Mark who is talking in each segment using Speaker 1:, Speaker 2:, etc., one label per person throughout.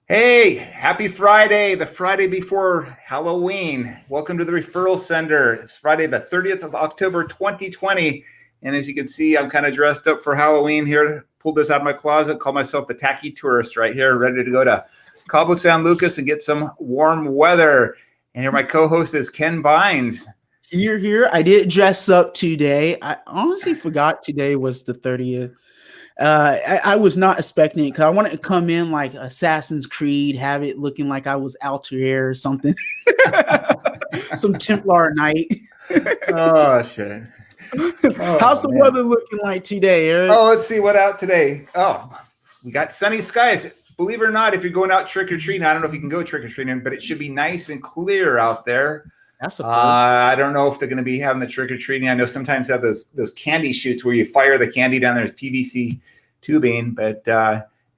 Speaker 1: Hey, happy Friday, the Friday before Halloween. Welcome to the Referral Center. It's Friday, the 30th of October, 2020. And as you can see, I'm kind of dressed up for Halloween here. Pulled this out of my closet, call myself the tacky tourist right here, ready to go to Cabo San Lucas and get some warm weather. And here my co-host is Ken Bynes.
Speaker 2: Here. I did dress up today. I honestly forgot today was the 30th. I was not expecting it because I wanted to come in like Assassin's Creed, have it looking like I was Altair or something. Some Templar Knight.
Speaker 1: Oh, shit.
Speaker 2: How's the weather looking like today, Eric?
Speaker 1: Oh, let's see what out today. Oh, we got sunny skies. Believe it or not, if you're going out trick-or-treating, I don't know if you can go trick-or-treating, but it should be nice and clear out there.
Speaker 2: That's a first.
Speaker 1: I don't know if they're going to be having the trick-or-treating. I know sometimes they have those candy chutes where you fire the candy down there as PVC tubing, but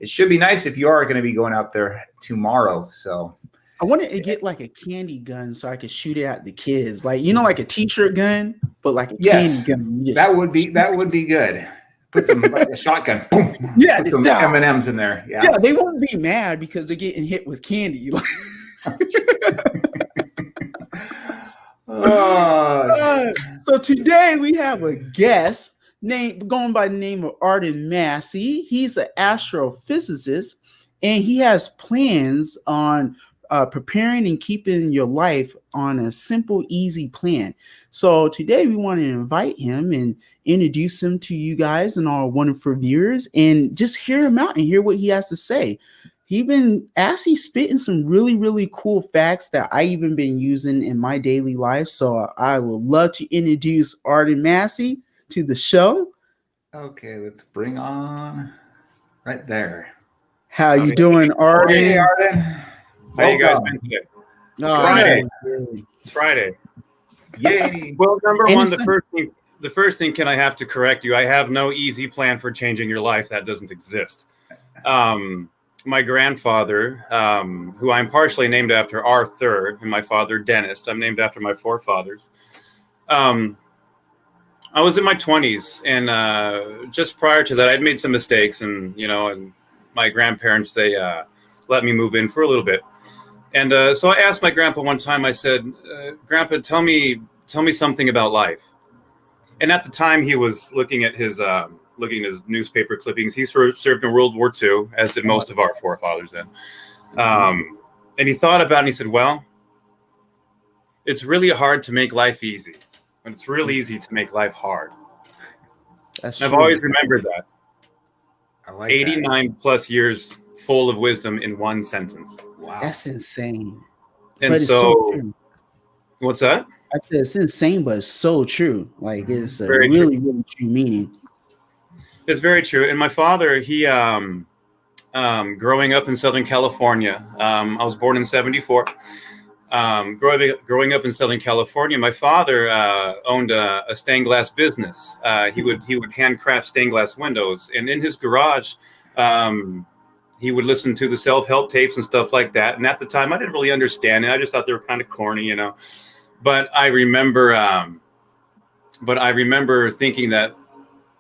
Speaker 1: it should be nice if you are going to be going out there tomorrow. So
Speaker 2: I wanted to get like a candy gun so I could shoot it at the kids, like like a t-shirt gun, but like a candy gun.
Speaker 1: That would be good. Put some like a shotgun. Boom.
Speaker 2: Yeah,
Speaker 1: put some M&Ms in there.
Speaker 2: Yeah, they won't be mad because they're getting hit with candy. So today we have a guest going by the name of Arden Massie. He's an astrophysicist, and he has plans on preparing and keeping your life on a simple, easy plan. So today we want to invite him and introduce him to you guys and our wonderful viewers, and just hear him out and hear what he has to say. He's been actually spitting some really, really cool facts that I even been using in my daily life. So I would love to introduce Arden Massie to the show.
Speaker 1: Okay, let's bring on right there.
Speaker 2: How you doing, Arden?
Speaker 1: Hey, Arden.
Speaker 3: How you guys been today?
Speaker 1: Friday.
Speaker 3: It's Friday.
Speaker 1: Yay.
Speaker 3: Well, number one, the first thing, can I have to correct you? I have no easy plan for changing your life. That doesn't exist. My grandfather, who I'm partially named after, Arthur, and my father, Dennis. I'm named after my forefathers. I was in my 20s, and just prior to that, I'd made some mistakes, and my grandparents, they let me move in for a little bit. And so I asked my grandpa one time, I said, Grandpa, tell me something about life. And at the time, he was looking at his newspaper clippings. He served in World War II, as did most of our forefathers then. And he thought about it and he said, well, it's really hard to make life easy, but it's real easy to make life hard. I've always remembered that.
Speaker 1: I like
Speaker 3: 89 plus years full of wisdom in one sentence.
Speaker 2: Wow. That's insane.
Speaker 3: And so what's that?
Speaker 2: I said it's insane, but it's so true. Like it's a really true meaning.
Speaker 3: It's very true. And my father, he, growing up in Southern California, I was born in 74. Growing up in Southern California, my father owned a stained glass business. He would handcraft stained glass windows, and in his garage, he would listen to the self-help tapes and stuff like that. And at the time, I didn't really understand it. I just thought they were kind of corny, But I remember thinking that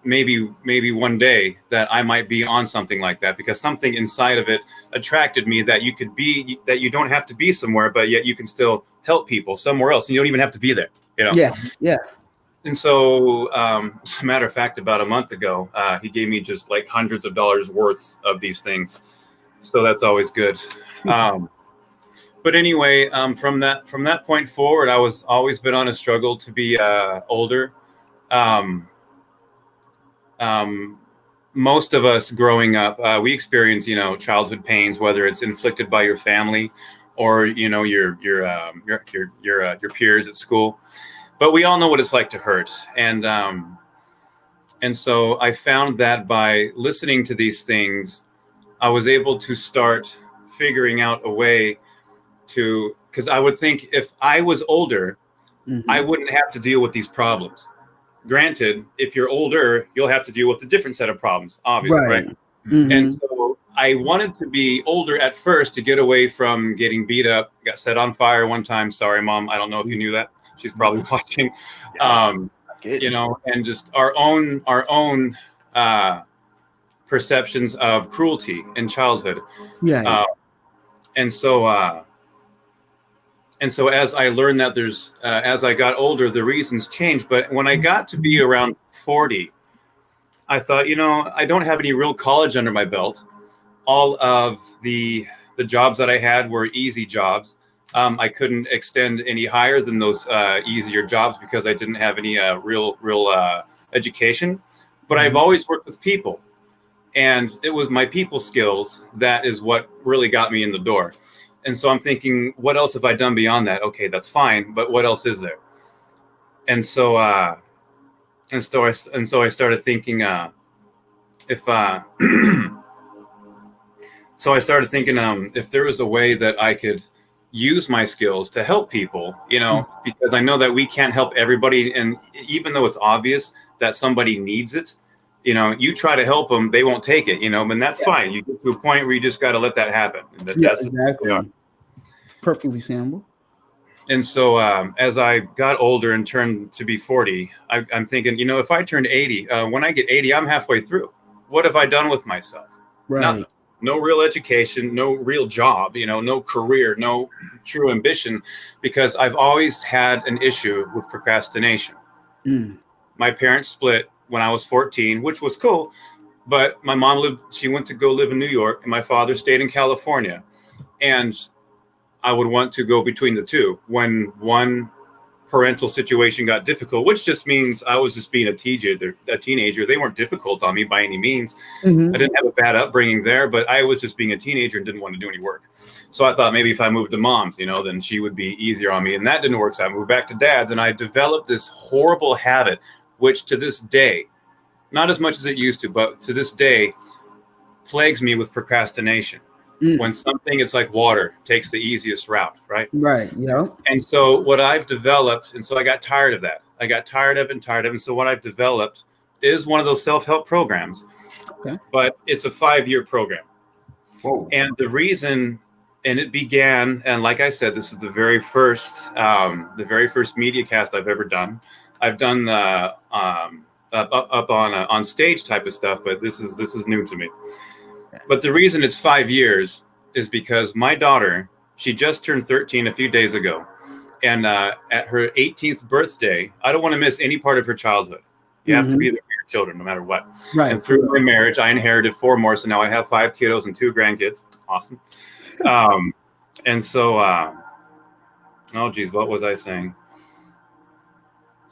Speaker 3: maybe one day that I might be on something like that, because something inside of it attracted me, that you don't have to be somewhere, but yet you can still help people somewhere else, and you don't even have to be there.
Speaker 2: Yeah.
Speaker 3: And so, as a matter of fact, about a month ago, he gave me just like hundreds of dollars worth of these things. So that's always good. But anyway, from that point forward, I was always been on a struggle to be older. Most of us growing up, we experience, childhood pains, whether it's inflicted by your family or, your peers at school. But we all know what it's like to hurt. And so I found that by listening to these things, I was able to start figuring out a way to, because I would think if I was older, I wouldn't have to deal with these problems. Granted, if you're older, you'll have to deal with a different set of problems, obviously, right? And so I wanted to be older at first to get away from getting beat up. Got set on fire one time. Sorry, Mom. I don't know if you knew that. She's probably watching. And just our own perceptions of cruelty in childhood. And so as I learned that as I got older, the reasons changed. But when I got to be around 40, I thought, I don't have any real college under my belt. All of the jobs that I had were easy jobs. I couldn't extend any higher than those easier jobs because I didn't have any real education. But I've always worked with people. And it was my people skills that is what really got me in the door. And so I'm thinking, what else have I done beyond that? Okay, that's fine, but what else is there? And so I started thinking, if there was a way that I could use my skills to help people, because I know that we can't help everybody, and even though it's obvious that somebody needs it, you try to help them, they won't take it, and that's fine. You get to a point where you just got to let that happen. That's
Speaker 2: exactly. Perfectly sample.
Speaker 3: And so as I got older and turned to be 40, I'm thinking, if I turned 80, when I get 80, I'm halfway through. What have I done with myself?
Speaker 2: Right.
Speaker 3: Nothing. No real education, no real job, no career, no true ambition, because I've always had an issue with procrastination. My parents split when I was 14, which was cool. But my mom she went to go live in New York, and my father stayed in California. And I would want to go between the two when one parental situation got difficult, which just means I was just being a teenager. They weren't difficult on me by any means. I didn't have a bad upbringing there, but I was just being a teenager and didn't want to do any work. So I thought maybe if I moved to mom's, then she would be easier on me. And that didn't work. So I moved back to dad's, and I developed this horrible habit, which to this day, not as much as it used to, but to this day, plagues me with procrastination. When something is like water, takes the easiest route, right?
Speaker 2: Right, yeah.
Speaker 3: And so what I've developed, and so I got tired of that. I got tired of it. And so what I've developed is one of those self-help programs, but it's a 5-year program.
Speaker 1: Whoa.
Speaker 3: And the reason, and it began, and like I said, this is the very first media cast I've ever done. I've done up on stage type of stuff, but this is new to me. But the reason it's 5 years is because my daughter, she just turned 13 a few days ago. And at her 18th birthday, I don't want to miss any part of her childhood. You have to be there for your children, no matter what.
Speaker 2: Right.
Speaker 3: And through my marriage, I inherited 4 more. So now I have 5 kiddos and 2 grandkids. Awesome. And so, oh, geez, what was I saying?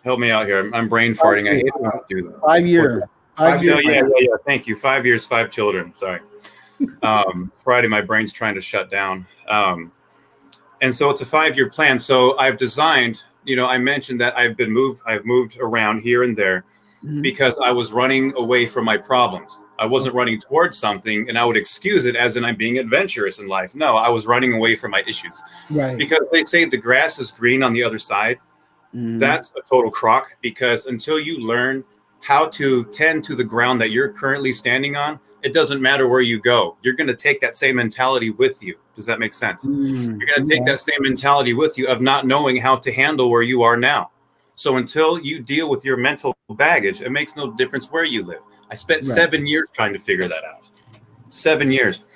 Speaker 3: Help me out here. I'm brain farting. I hate when I do that.
Speaker 2: 5 years. 5 years.
Speaker 3: Yeah. Thank you. 5 years, 5 children. Sorry. Friday, my brain's trying to shut down. And so it's a 5-year plan. So I've designed, I mentioned that I've moved around here and there because I was running away from my problems. I wasn't running towards something and I would excuse it as in I'm being adventurous in life. No, I was running away from my issues.
Speaker 2: Right.
Speaker 3: Because they say the grass is green on the other side. That's a total crock, because until you learn how to tend to the ground that you're currently standing on, it doesn't matter where you go. You're going to take that same mentality with you. Does that make sense? You're going to take that same mentality with you of not knowing how to handle where you are now. So until you deal with your mental baggage, it makes no difference where you live. I spent 7 years trying to figure that out. 7 years.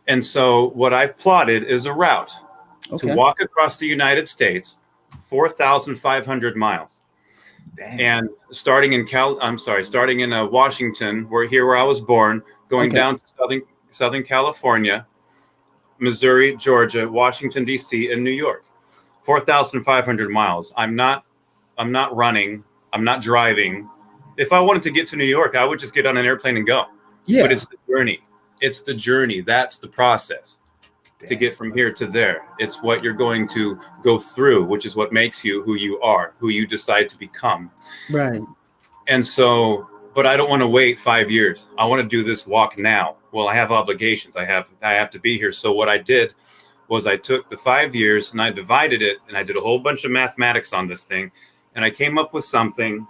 Speaker 3: And so what I've plotted is a route to walk across the United States, 4,500 miles.
Speaker 1: Dang.
Speaker 3: And starting in Washington, where I was born, going down to Southern California, Missouri, Georgia, Washington, D.C., and New York. 4,500 miles. I'm not running. I'm not driving. If I wanted to get to New York, I would just get on an airplane and go.
Speaker 2: Yeah.
Speaker 3: But it's the journey. It's the journey. That's the process to get from here to there. It's what you're going to go through, which is what makes you who you are, who you decide to become.
Speaker 2: Right.
Speaker 3: And so, but I don't want to wait 5 years. I want to do this walk now. Well, I have obligations. I have to be here. So what I did was I took the 5 years and I divided it, and I did a whole bunch of mathematics on this thing. And I came up with something.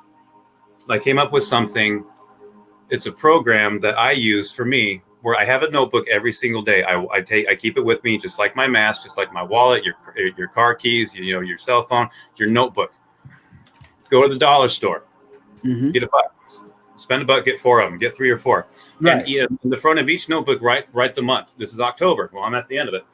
Speaker 3: It's a program that I use for me, where I have a notebook every single day. I keep it with me, just like my mask, just like my wallet, your car keys, your cell phone, your notebook. Go to the dollar store, get a buck, spend a buck, get 4 of them, get 3 or 4. Right. And in the front of each notebook, write the month. This is October. Well, I'm at the end of it.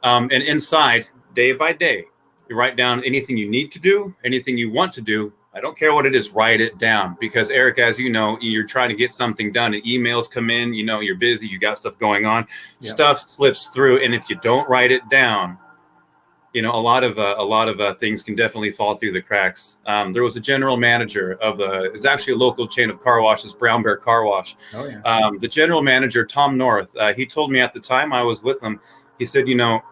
Speaker 3: And inside, day by day, you write down anything you need to do, anything you want to do. I don't care what it is, write it down. Because Eric, as you know, you're trying to get something done and emails come in, you know, you're busy, you got stuff going on, stuff slips through. And if you don't write it down, you know, a lot of things can definitely fall through the cracks. There was a general manager of it's actually a local chain of car washes, Brown Bear Car Wash. Oh, yeah. The general manager, Tom North, he told me at the time I was with him, he said, you know,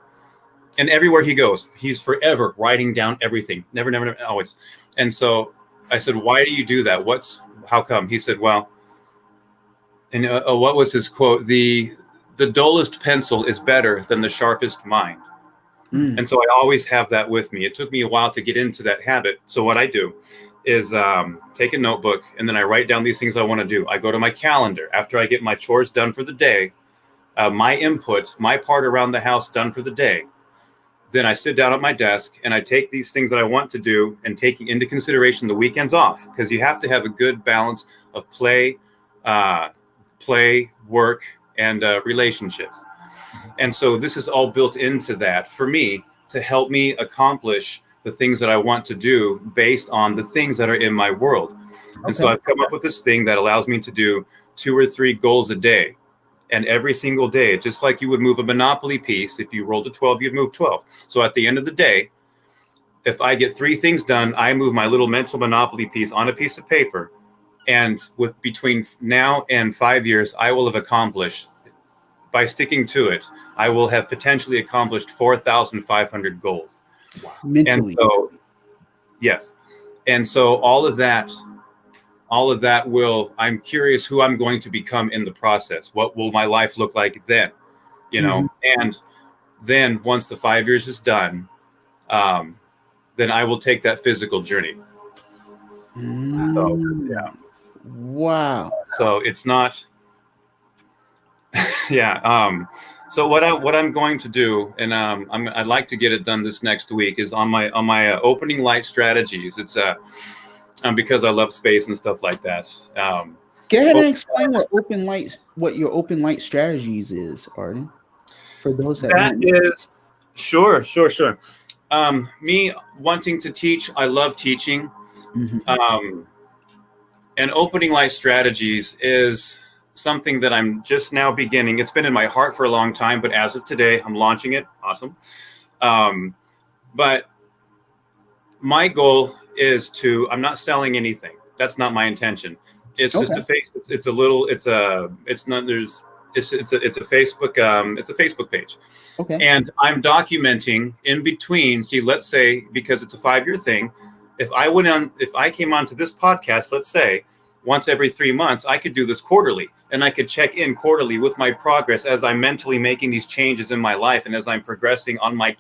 Speaker 3: and everywhere he goes, he's forever writing down everything. Never, always. And so I said, why do you do that? How come? He said, well, and what was his quote? The dullest pencil is better than the sharpest mind. And so I always have that with me. It took me a while to get into that habit. So what I do is take a notebook, and then I write down these things I want to do. I go to my calendar after I get my chores done for the day, my input, my part around the house done for the day. Then I sit down at my desk and I take these things that I want to do and taking into consideration the weekends off, because you have to have a good balance of play, work, and relationships. And so this is all built into that for me to help me accomplish the things that I want to do based on the things that are in my world. Okay. And so I've come up with this thing that allows me to do 2 or 3 goals a day. And every single day, just like you would move a Monopoly piece, if you rolled a 12, you'd move 12. So at the end of the day, if I get 3 things done, I move my little mental Monopoly piece on a piece of paper. And with between now and 5 years, I will have accomplished, by sticking to it, I will have potentially accomplished 4,500 goals.
Speaker 2: Wow. Mentally.
Speaker 3: And so, yes. And so all of that I'm curious who I'm going to become in the process. What will my life look like then? You know, and then once the 5 years is done, then I will take that physical journey. So, yeah.
Speaker 2: Wow.
Speaker 3: So it's not, yeah. So what I'm going to do, and I'd like to get it done this next week, is on my opening light strategies. It's because I love space and stuff like that.
Speaker 2: Go ahead and explain what your open light strategies is, Arden. For those that
Speaker 3: is sure. Me wanting to teach, I love teaching. And opening light strategies is something that I'm just now beginning. It's been in my heart for a long time, but as of today, I'm launching it. Awesome. But my goal is I'm not selling anything. That's not my intention. It's just a Facebook page. Okay. And I'm documenting in between. See, let's say, because it's a 5-year thing, if I came onto this podcast, let's say once every 3 months, I could do this quarterly, and I could check in quarterly with my progress as I'm mentally making these changes in my life, and as I'm progressing on my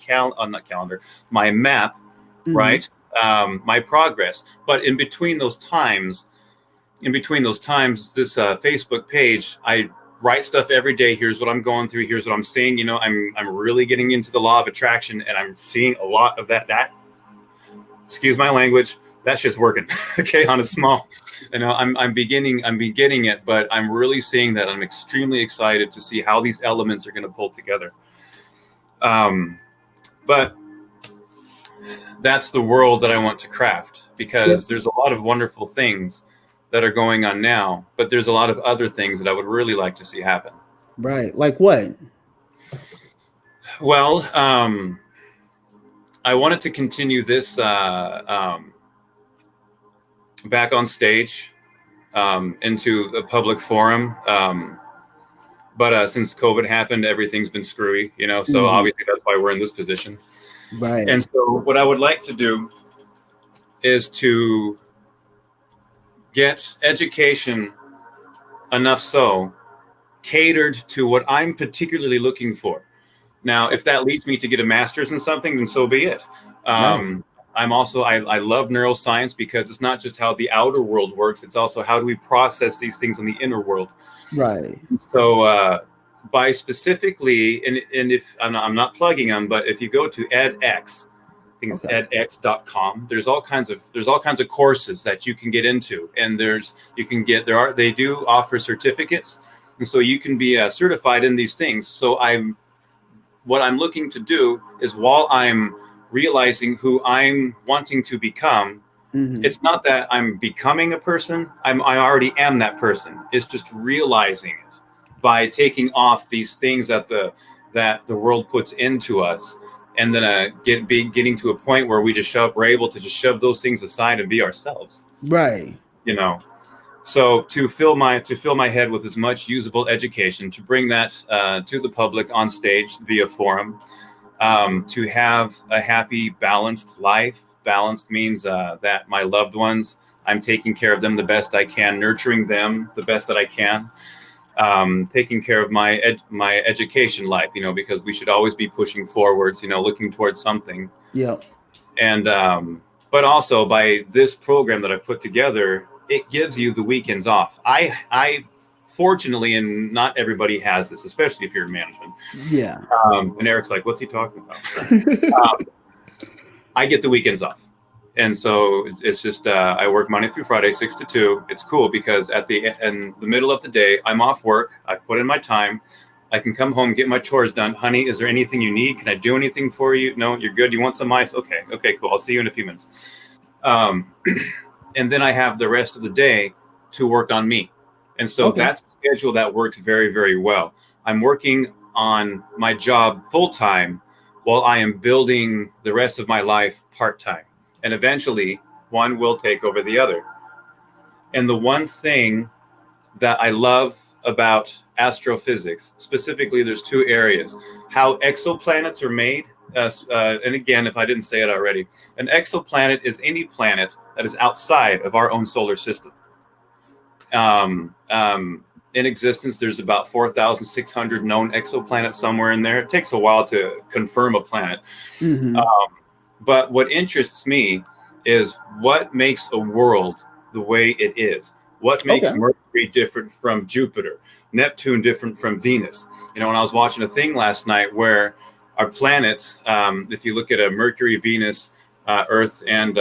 Speaker 3: my map, right? My progress. But in between those times, this Facebook page, I write stuff every day. Here's what I'm going through. Here's what I'm seeing. You know, I'm really getting into the law of attraction, and I'm seeing a lot of that. Excuse my language. That's just working. Okay, on a small. You know, I'm beginning it, but I'm really seeing that. I'm extremely excited to see how these elements are going to pull together. But that's the world that I want to craft, because there's a lot of wonderful things that are going on now, but there's a lot of other things that I would really like to see happen.
Speaker 2: Right. Like what?
Speaker 3: Well, I wanted to continue this back on stage into the public forum. But since COVID happened, everything's been screwy, you know, so obviously that's why we're in this position.
Speaker 2: Right.
Speaker 3: And so what I would like to do is to get education enough so catered to what I'm particularly looking for. Now, if that leads me to get a master's in something, then so be it. I'm also, I love neuroscience, because it's not just how the outer world works. It's also how do we process these things in the inner world. Right. So by specifically, and if I'm not plugging them, but if you go to edX, I think it's edx.com, there's all kinds of courses that you can get into, and they do offer certificates, and so you can be certified in these things. So what I'm looking to do is, while I'm realizing who I'm wanting to become, it's not that I'm becoming a person. I already am that person. It's just realizing it by taking off these things that the world puts into us, and then getting to a point where we're able to just shove those things aside and be ourselves.
Speaker 2: Right.
Speaker 3: You know. So to fill my head with as much usable education, to bring that to the public on stage via forum, to have a happy, balanced life. Balanced means that my loved ones, I'm taking care of them the best I can, nurturing them the best that I can, taking care of my education life, because we should always be pushing forwards, looking towards something.
Speaker 2: Yep.
Speaker 3: And but also, by this program that I've put together, it gives you the weekends off. I fortunately, and not everybody has this, especially if you're in management.
Speaker 2: Yeah.
Speaker 3: And Eric's like, what's he talking about? I get the weekends off. And so it's just, I work Monday through Friday, 6 to 2. It's cool because in the middle of the day, I'm off work. I put in my time. I can come home, get my chores done. Honey, is there anything you need? Can I do anything for you? No, you're good. You want some ice? Okay, cool. I'll see you in a few minutes. And then I have the rest of the day to work on me. And so that's a schedule that works very, very well. I'm working on my job full-time while I am building the rest of my life part-time. And eventually, one will take over the other. And the one thing that I love about astrophysics, specifically, there's two areas. How exoplanets are made. And again, if I didn't say it already, an exoplanet is any planet that is outside of our own solar system. In existence, there's about 4,600 known exoplanets somewhere in there. It takes a while to confirm a planet. But what interests me is what makes a world the way it is. What makes Mercury different from Jupiter, Neptune different from Venus? When I was watching a thing last night where our planets, if you look at a Mercury, Venus, Earth, and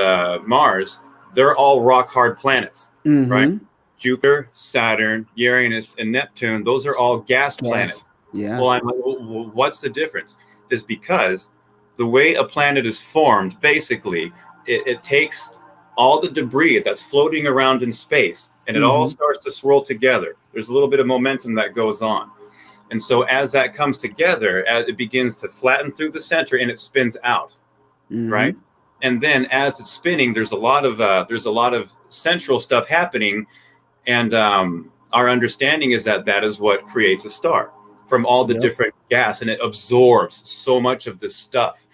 Speaker 3: Mars, they're all rock hard planets, right? Jupiter, Saturn, Uranus, and Neptune, those are all gas planets.
Speaker 2: Yeah.
Speaker 3: Well, I'm like, well, what's the difference? Is because the way a planet is formed, basically, it takes all the debris that's floating around in space, and it all starts to swirl together. There's a little bit of momentum that goes on. And so as that comes together, as it begins to flatten through the center and it spins out, right? And then as it's spinning, there's a lot of central stuff happening. And our understanding is that is what creates a star from all the different gas, and it absorbs so much of this stuff.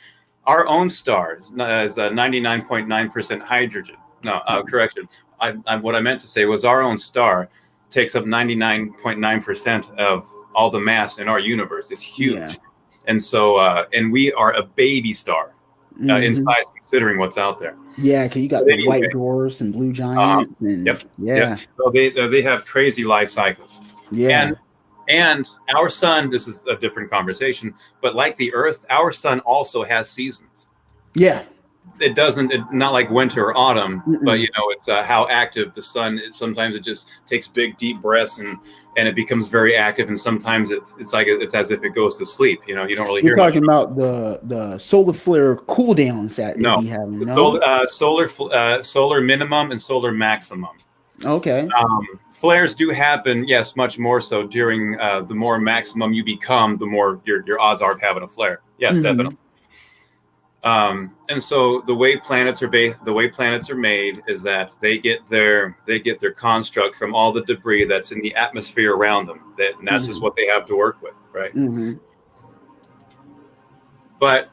Speaker 3: Our own star is 99.9% hydrogen. No, correction. What I meant to say was our own star takes up 99.9% of all the mass in our universe. It's huge. Yeah. And so, and we are a baby star in size, considering what's out there.
Speaker 2: Yeah, because you got the white dwarfs and blue giants.
Speaker 3: So they have crazy life cycles.
Speaker 2: Yeah.
Speaker 3: And our sun, this is a different conversation, but like the Earth, our sun also has seasons.
Speaker 2: Yeah.
Speaker 3: It not like winter or autumn, but it's how active the sun is. Sometimes it just takes big, deep breaths and it becomes very active. And sometimes it's as if it goes to sleep. You don't really hear.
Speaker 2: You're talking about the solar flare cool downs that they be having. No?
Speaker 3: Solar minimum and solar maximum.
Speaker 2: Okay.
Speaker 3: Flares do happen, yes, much more so during the more maximum you become, the more your odds are of having a flare. Yes, definitely. And so the way planets are made is that they get their construct from all the debris that's in the atmosphere around them. And that's just what they have to work with, right? But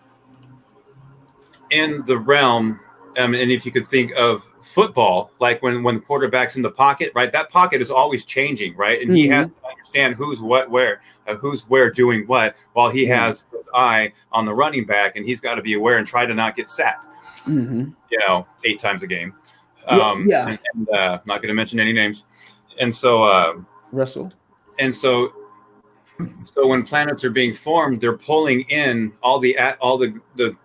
Speaker 3: in the realm, and if you could think of football, like when the quarterback's in the pocket, right? That pocket is always changing, right? And he has to understand who's where doing what, while he has his eye on the running back, and he's got to be aware and try to not get sacked. 8 times a game. And not going to mention any names. And so
Speaker 2: Russell.
Speaker 3: And so when planets are being formed, they're pulling in all the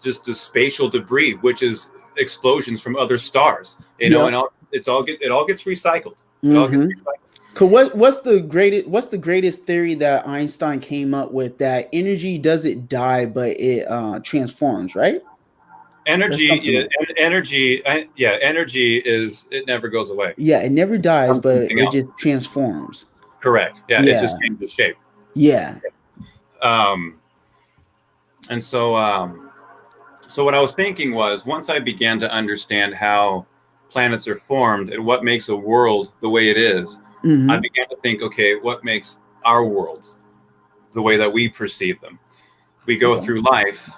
Speaker 3: just the spatial debris, which is explosions from other stars, and it all gets recycled.
Speaker 2: Cause what's the greatest theory that Einstein came up with, that energy doesn't die but it transforms, right?
Speaker 3: Energy, energy is, it never goes away.
Speaker 2: Yeah, it never dies, but
Speaker 3: Something
Speaker 2: it
Speaker 3: else.
Speaker 2: just transforms.
Speaker 3: Correct. Yeah,
Speaker 2: Yeah.
Speaker 3: it just changes shape.
Speaker 2: Yeah.
Speaker 3: And so what I was thinking was, once I began to understand how planets are formed and what makes a world the way it is,
Speaker 2: Mm-hmm.
Speaker 3: I began to think, okay, what makes our worlds the way that we perceive them? We go through life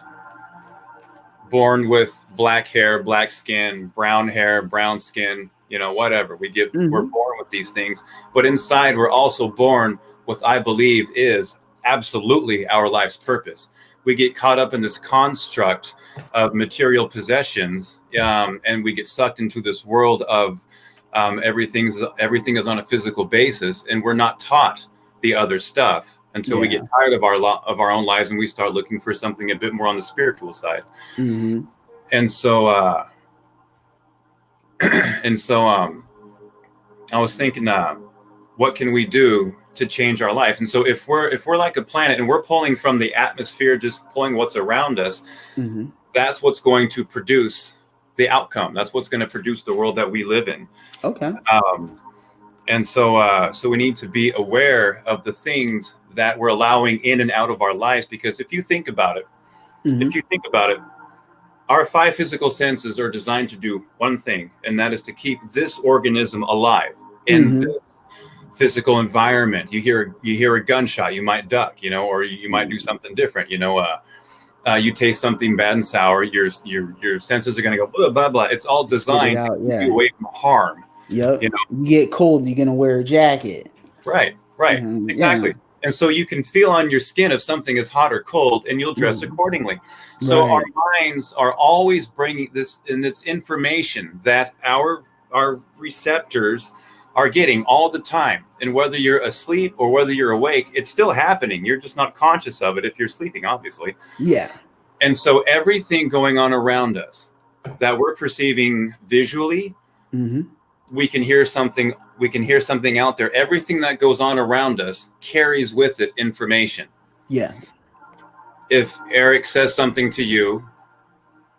Speaker 3: born with black hair, black skin, brown hair, brown skin, whatever. We're born with these things, but inside we're also born with, I believe, is absolutely our life's purpose. We get caught up in this construct of material possessions, and we get sucked into this world of everything is on a physical basis, and we're not taught the other stuff until we get tired of our own lives, and we start looking for something a bit more on the spiritual side.
Speaker 2: Mm-hmm.
Speaker 3: And so I was thinking, what can we do to change our life? And so if we're like a planet and we're pulling from the atmosphere, just pulling what's around us, that's what's going to produce the outcome. That's what's going to produce the world that we live in. Okay. And so we need to be aware of the things that we're allowing in and out of our lives, because if you think about it, our 5 physical senses are designed to do one thing, and that is to keep this organism alive in this physical environment. You hear a gunshot, you might duck, or you might do something different. You taste something bad and sour, your senses are going to go blah blah blah. It's all designed to keep you away from harm.
Speaker 2: Yep. You get cold, you're gonna wear a jacket.
Speaker 3: Right. Exactly. Yeah. And so you can feel on your skin if something is hot or cold, and you'll dress accordingly. So our minds are always bringing this information that our receptors are getting all the time. And whether you're asleep or whether you're awake, it's still happening. You're just not conscious of it if you're sleeping, obviously. Yeah. And so everything going on around us that we're perceiving visually, we can hear something out there. Everything that goes on around us carries with it information. Yeah. If Erik says something to you,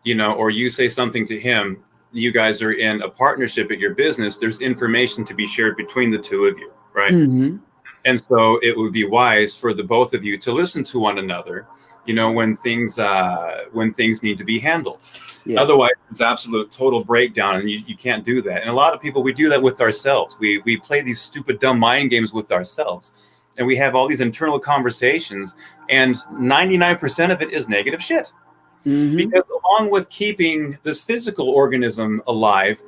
Speaker 3: or you say something to him, you guys are in a partnership at your business, there's information to be shared between the two of you, right? And so it would be wise for the both of you to listen to one another, when things need to be handled. Yeah. Otherwise, there's absolute total breakdown, and you can't do that. And a lot of people, we do that with ourselves. We play these stupid, dumb mind games with ourselves, and we have all these internal conversations, and 99% of it is negative shit. Because along with keeping this physical organism alive,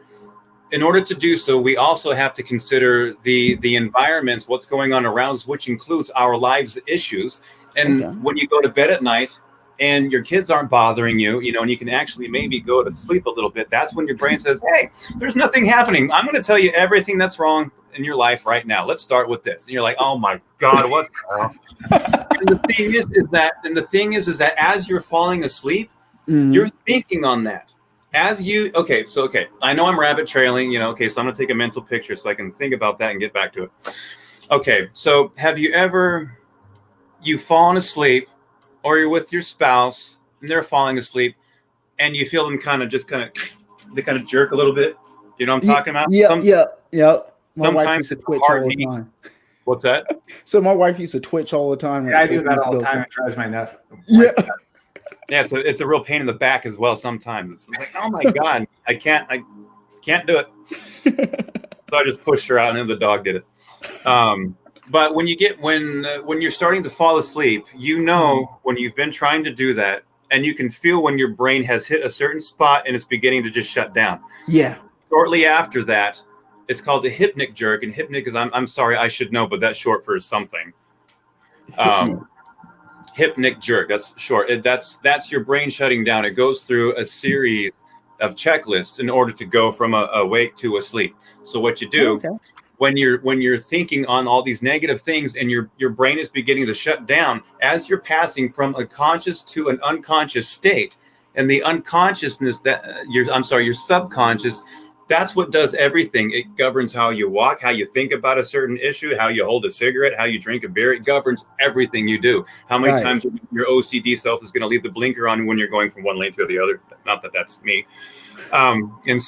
Speaker 3: in order to do so, we also have to consider the environments, what's going on around us, which includes our lives' issues. And when you go to bed at night and your kids aren't bothering you, and you can actually maybe go to sleep a little bit, that's when your brain says, hey, there's nothing happening. I'm going to tell you everything that's wrong in your life right now. Let's start with this. And you're like, oh my God, what the hell? And the thing is that as you're falling asleep, you're thinking on that. I know I'm rabbit trailing, so I'm going to take a mental picture so I can think about that and get back to it. Okay, so have you've fallen asleep, or you're with your spouse and they're falling asleep, and you feel them they kind of jerk a little bit. You know what I'm talking about?
Speaker 2: Yeah. My wife used
Speaker 3: Sometimes
Speaker 2: to twitch all the time.
Speaker 3: What's that?
Speaker 2: So my wife used to twitch all the time.
Speaker 1: Yeah, I do that all the time. It drives my nuts.
Speaker 2: Yeah.
Speaker 3: Yeah, it's a real pain in the back as well sometimes. It's like, oh my God, I can't do it. So I just pushed her out, and then the dog did it. But when you're starting to fall asleep, when you've been trying to do that, and you can feel when your brain has hit a certain spot and it's beginning to just shut down. Yeah. Shortly after that, it's called the Hypnic Jerk, and Hypnic is, I'm sorry, I should know, but that's short for something. Hypnic Jerk, that's short. That's your brain shutting down. It goes through a series of checklists in order to go from awake to asleep. So what you do when you're thinking on all these negative things, and your brain is beginning to shut down, as you're passing from a conscious to an unconscious state, and the unconsciousness your subconscious, That's what does everything. It governs how you walk, how you think about a certain issue, how you hold a cigarette, how you drink a beer. It governs everything you do. How many times your OCD self is going to leave the blinker on when you're going from one lane to the other. Not that that's me. And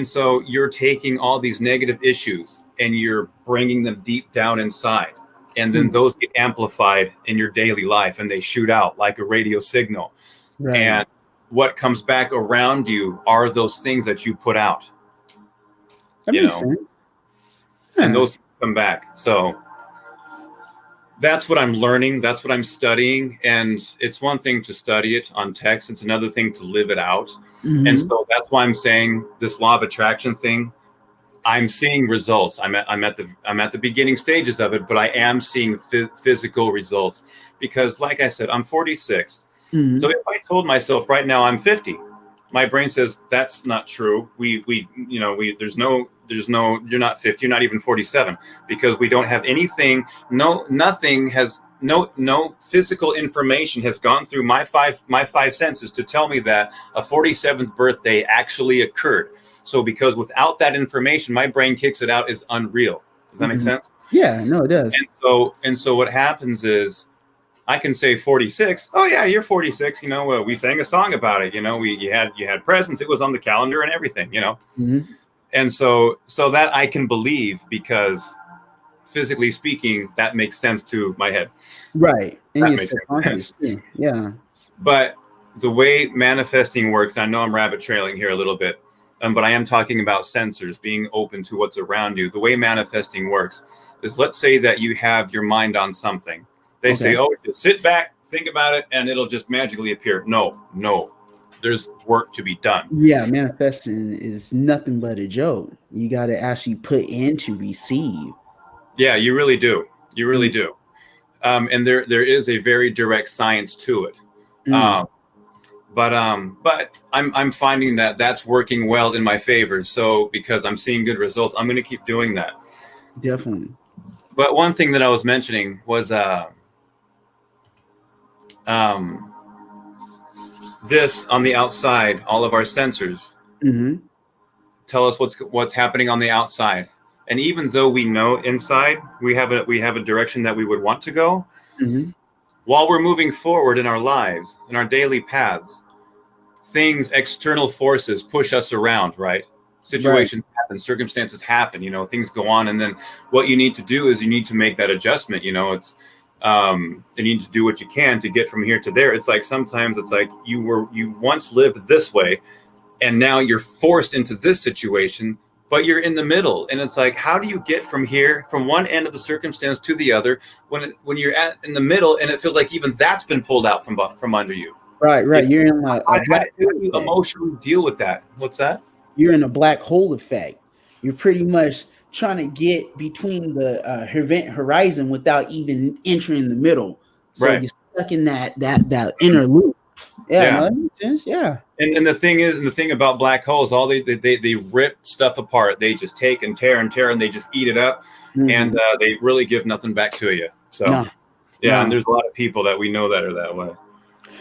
Speaker 3: so you're taking all these negative issues and you're bringing them deep down inside. And then those get amplified in your daily life and they shoot out like a radio signal. Right. And what comes back around you are those things that you put out.
Speaker 2: That makes sense.
Speaker 3: And those come back. So that's what I'm learning. That's what I'm studying. And it's one thing to study it on text. It's another thing to live it out. Mm-hmm. And so that's why I'm saying this law of attraction thing, I'm seeing results. I'm at the beginning stages of it, but I am seeing physical results because like I said, I'm 46. Mm-hmm. So if I told myself right now I'm 50, my brain says that's not true. There's no, you're not 50, you're not even 47 because we don't have anything. No physical information has gone through my five senses to tell me that a 47th birthday actually occurred. So because without that information, my brain kicks it out as unreal. Does that make sense?
Speaker 2: Yeah, no, it does.
Speaker 3: And so what happens is I can say 46. Oh yeah, you're 46. We sang a song about it. You had presents. It was on the calendar and everything. Mm-hmm. And so that I can believe because physically speaking, that makes sense to my head.
Speaker 2: Right. And
Speaker 3: that makes sense.
Speaker 2: Yeah.
Speaker 3: But the way manifesting works, I know I'm rabbit trailing here a little bit, but I am talking about sensors, being open to what's around you. The way manifesting works is, let's say that you have your mind on something. They say, oh, just sit back, think about it, and it'll just magically appear. No. There's work to be done.
Speaker 2: Yeah, manifesting is nothing but a joke. You got to actually put in to receive.
Speaker 3: Yeah, you really do. You really do. And there is a very direct science to it. But I'm finding that that's working well in my favor. So because I'm seeing good results, I'm going to keep doing that.
Speaker 2: Definitely.
Speaker 3: But one thing that I was mentioning was this on the outside, all of our sensors tell us what's happening on the outside. And even though we know inside we have a direction that we would want to go, while we're moving forward in our lives, in our daily paths, external forces push us around, right? Situations happen, circumstances happen, things go on. And then what you need to do is you need to make that adjustment. It's you need to do what you can to get from here to there. It's like sometimes it's like you once lived this way and now you're forced into this situation, but you're in the middle. And it's like, how do you get from here, from one end of the circumstance to the other when you're in the middle and it feels like even that's been pulled out from under you? Right.
Speaker 2: You're in
Speaker 3: how do you emotionally deal with that? What's that?
Speaker 2: You're in a black hole effect. You're pretty much trying to get between the event horizon without even entering the middle. So you're stuck in that inner loop. Yeah. No, that makes sense. Yeah.
Speaker 3: And the thing about black holes, all they rip stuff apart. They just take and tear and they just eat it up, and they really give nothing back to you. So and there's a lot of people that we know that are that way.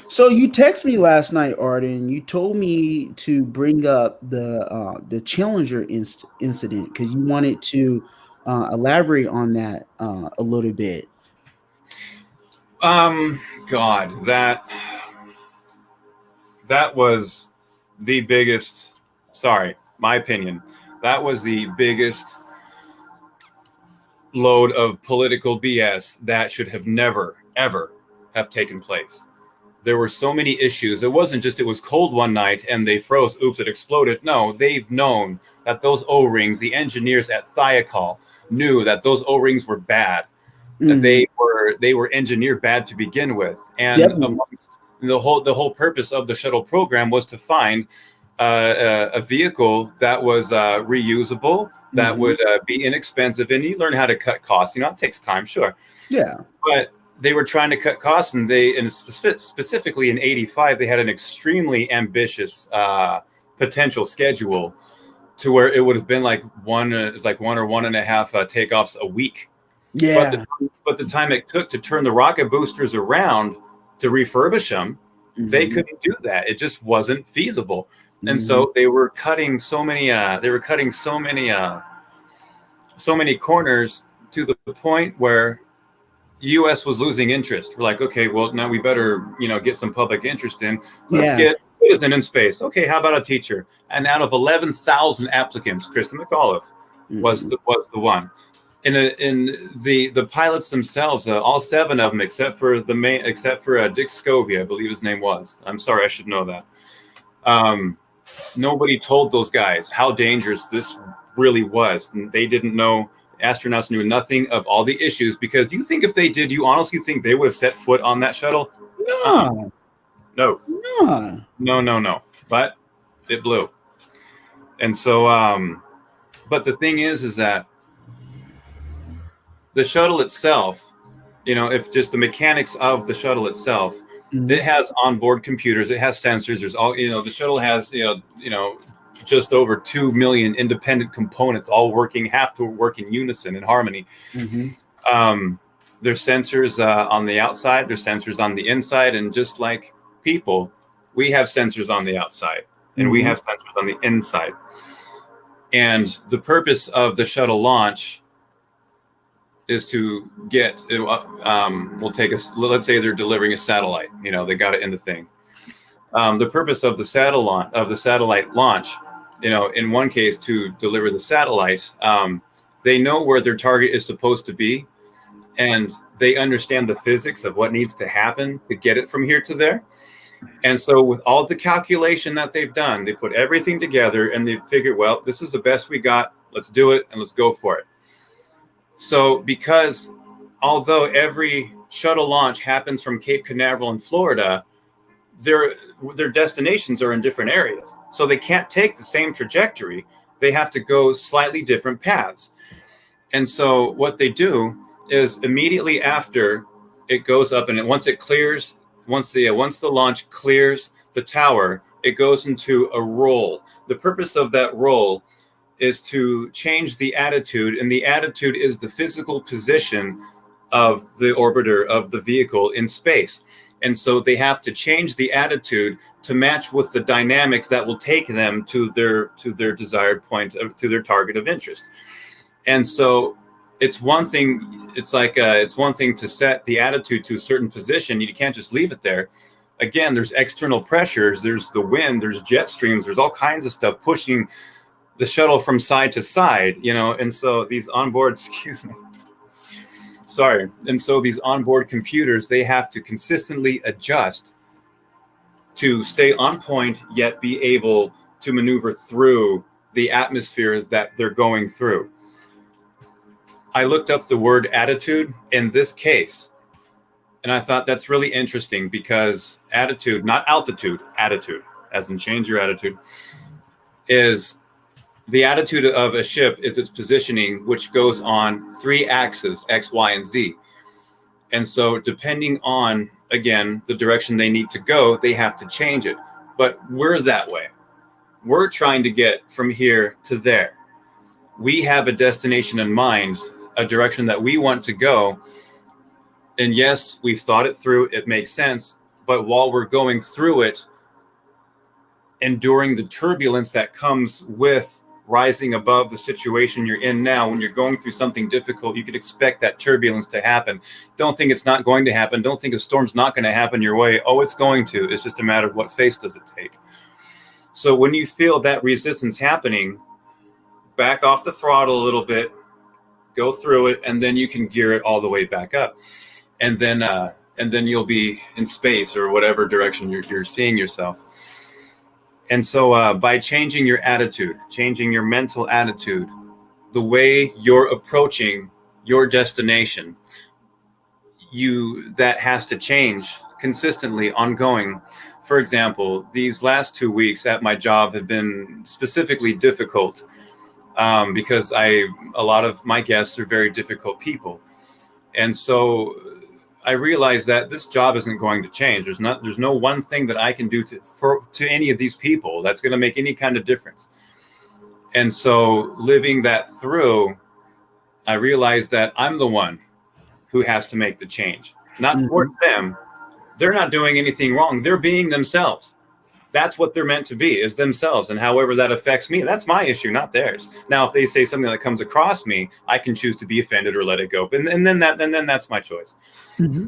Speaker 2: So you texted me last night, Arden. You told me to bring up the Challenger incident because you wanted to elaborate on that a little bit.
Speaker 3: God, that was the biggest. Sorry, my opinion. That was the biggest load of political BS that should have never, ever have taken place. There were so many issues. It wasn't just it was cold one night and they froze. Oops, it exploded. No, they've known that those O-rings, the engineers at Thiokol knew that those O-rings were bad. That they were engineered bad to begin with. And the whole purpose of the shuttle program was to find a vehicle that was reusable, that would be inexpensive, and you learn how to cut costs. It takes time, sure.
Speaker 2: Yeah.
Speaker 3: But they were trying to cut costs, and specifically in '85, they had an extremely ambitious potential schedule to where it would have been like one or 1.5 takeoffs a week.
Speaker 2: Yeah.
Speaker 3: But the time it took to turn the rocket boosters around to refurbish them, they couldn't do that. It just wasn't feasible. And so they were cutting so many so many corners to the point where U.S. was losing interest. We're like, okay, well, now we better, get some public interest in. Let's get a citizen in space. Okay, how about a teacher? And out of 11,000 applicants, Kristen McAuliffe was the one. In the pilots themselves, all 7 of them, except for Dick Scovey, I believe his name was. I'm sorry, I should know that. Nobody told those guys how dangerous this really was. And they didn't know. Astronauts knew nothing of all the issues, because do you think if they did, you honestly think they would have set foot on that shuttle?
Speaker 2: No.
Speaker 3: No. But it blew. And so, but the thing is that the shuttle itself, if just the mechanics of the shuttle itself, it has onboard computers, it has sensors. There's all, the shuttle has, just over 2 million independent components, all have to work in unison, in harmony. There's sensors on the outside, there's sensors on the inside, and just like people, we have sensors on the outside, and we have sensors on the inside. And the purpose of the shuttle launch is to get, let's say they're delivering a satellite, they got it in the thing. The purpose of the satellite launch, in one case to deliver the satellite, they know where their target is supposed to be, and they understand the physics of what needs to happen to get it from here to there. And so with all the calculation that they've done, they put everything together and they figured, well, this is the best we got. Let's do it and let's go for it. So because although every shuttle launch happens from Cape Canaveral in Florida, their destinations are in different areas. So they can't take the same trajectory. They have to go slightly different paths. And so what they do is immediately after it goes up, and once the launch clears the tower, it goes into a roll. The purpose of that roll is to change the attitude, and the attitude is the physical position of the orbiter of the vehicle in space. And so they have to change the attitude to match with the dynamics that will take them to their desired point, to their target of interest. And so it's one thing. It's one thing to set the attitude to a certain position. You can't just leave it there. Again, there's external pressures. There's the wind. There's jet streams. There's all kinds of stuff pushing the shuttle from side to side. And so these onboard, And so these onboard computers, they have to consistently adjust to stay on point, yet be able to maneuver through the atmosphere that they're going through. I looked up the word attitude in this case, and I thought that's really interesting, because attitude, not altitude, attitude, as in change your attitude, is the attitude of a ship is its positioning, which goes on 3 axes, X, Y, and Z. And so depending on, again, the direction they need to go, they have to change it. But we're that way. We're trying to get from here to there. We have a destination in mind, a direction that we want to go. And yes, we've thought it through. It makes sense. But while we're going through it, enduring the turbulence that comes with rising above the situation you're in now, when you're going through something difficult, you could expect that turbulence to happen. Don't think it's not going to happen. Don't think a storm's not going to happen your way. Oh, it's going to. It's just a matter of what face does it take. So when you feel that resistance happening, back off the throttle a little bit, go through it, and then you can gear it all the way back up. And then you'll be in space or whatever direction you're seeing yourself. And so by changing your attitude, changing your mental attitude, the way you're approaching your destination, that has to change consistently, ongoing. For example, these last 2 weeks at my job have been specifically difficult because a lot of my guests are very difficult people. And so I realized that this job isn't going to change. There's no one thing that I can do to any of these people that's going to make any kind of difference. And so living that through, I realized that I'm the one who has to make the change, not towards them. They're not doing anything wrong. They're being themselves. That's what they're meant to be, is themselves. And however that affects me, that's my issue, not theirs. Now, if they say something that comes across me, I can choose to be offended or let it go. And then that's my choice. Mm-hmm.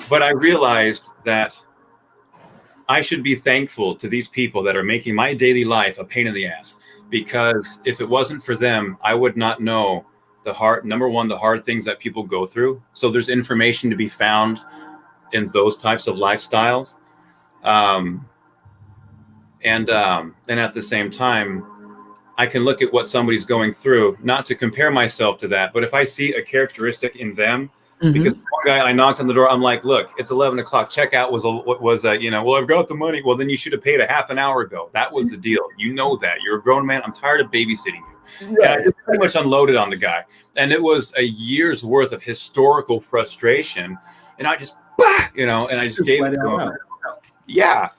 Speaker 3: But I realized that I should be thankful to these people that are making my daily life a pain in the ass, because if it wasn't for them, I would not know the hard things that people go through. So there's information to be found in those types of lifestyles. And at the same time, I can look at what somebody's going through, not to compare myself to that, but if I see a characteristic in them, because one guy, I knocked on the door, I'm like, look, it's 11 o'clock. Checkout was well, I've got the money. Well, then you should have paid a half an hour ago. That was the deal. You know that. You're a grown man. I'm tired of babysitting you. Right. And I just pretty much unloaded on the guy. And it was a year's worth of historical frustration. And I just, and I just gave it to him. Yeah.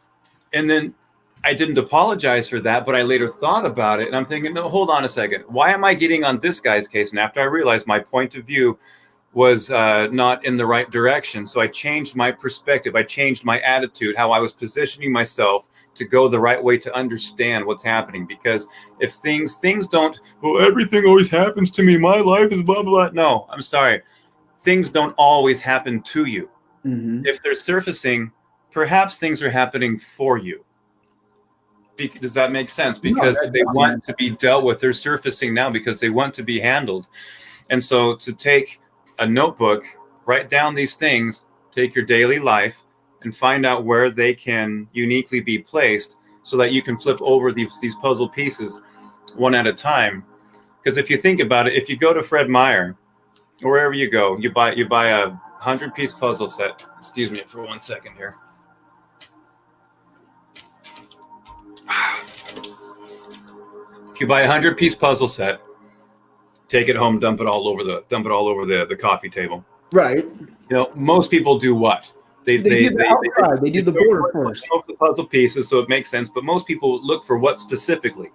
Speaker 3: And then I didn't apologize for that, but I later thought about it. And I'm thinking, no, hold on a second. Why am I getting on this guy's case? And after I realized my point of view was not in the right direction. So I changed my perspective. I changed my attitude, how I was positioning myself to go the right way to understand what's happening. Because if things don't, well, everything always happens to me. My life is blah, blah, blah. No, I'm sorry. Things don't always happen to you. Mm-hmm. If they're surfacing, perhaps things are happening for you. Does that make sense? Because they want to be dealt with. They're surfacing now because they want to be handled. And so to take a notebook, write down these things, take your daily life and find out where they can uniquely be placed so that you can flip over these puzzle pieces one at a time. Because if you think about it, if you go to Fred Meyer, or wherever you go, you buy a 100-piece puzzle set. Excuse me for 1 second here. If you buy a 100-piece puzzle set, take it home, dump it all over the coffee table. Right. Most people do what? They do the outside. They do the border first. The puzzle pieces, so it makes sense. But most people look for what specifically?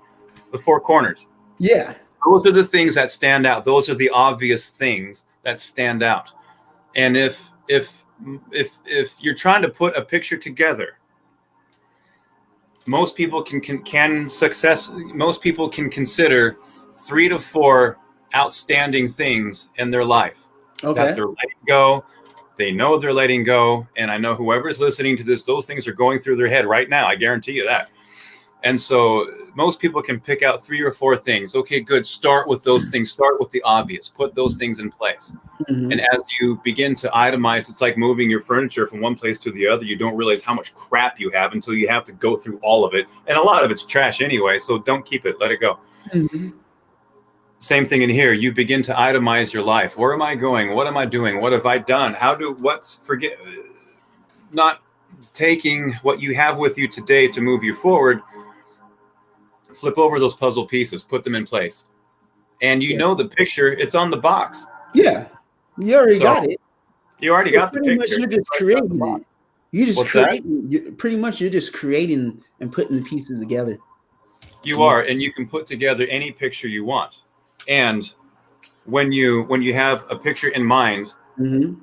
Speaker 3: The four corners. Yeah. Those are the things that stand out. Those are the obvious things that stand out. And if you're trying to put a picture together, most people can consider 3 to 4 outstanding things in their life that they're letting go. They know they're letting go. And I know whoever's listening to this, those things are going through their head right now. I guarantee you that. And so most people can pick out 3 or 4 things. Okay, good. Start with those things. Start with the obvious. Put those things in place. Mm-hmm. And as you begin to itemize, it's like moving your furniture from one place to the other. You don't realize how much crap you have until you have to go through all of it. And a lot of it's trash anyway. So don't keep it. Let it go. Mm-hmm. Same thing in here. You begin to itemize your life. Where am I going? What am I doing? What have I done? Not taking what you have with you today to move you forward. Flip over those puzzle pieces, put them in place. And you know the picture, it's on the box. Yeah. You already got it. You already got the picture. Pretty much you're just creating it. You're just creating and putting the pieces together. You are, and you can put together any picture you want. And when you have a picture in mind, mm-hmm.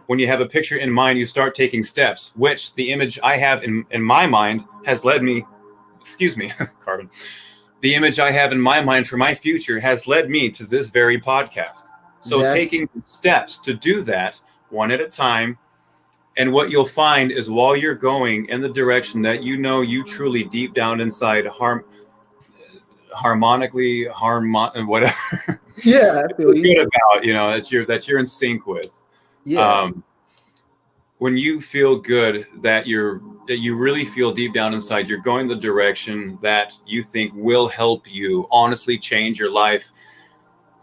Speaker 3: When you have a picture in mind, you start taking steps, which the image I have in my mind has led me, excuse me, Carbon. The image I have in my mind for my future has led me to this very podcast. So taking steps to do that one at a time. And what you'll find is while you're going in the direction that you truly deep down inside harmonically, whatever. Yeah, I feel good about, that you're in sync with. Yeah. When you feel good that you really feel deep down inside, you're going the direction that you think will help you honestly change your life.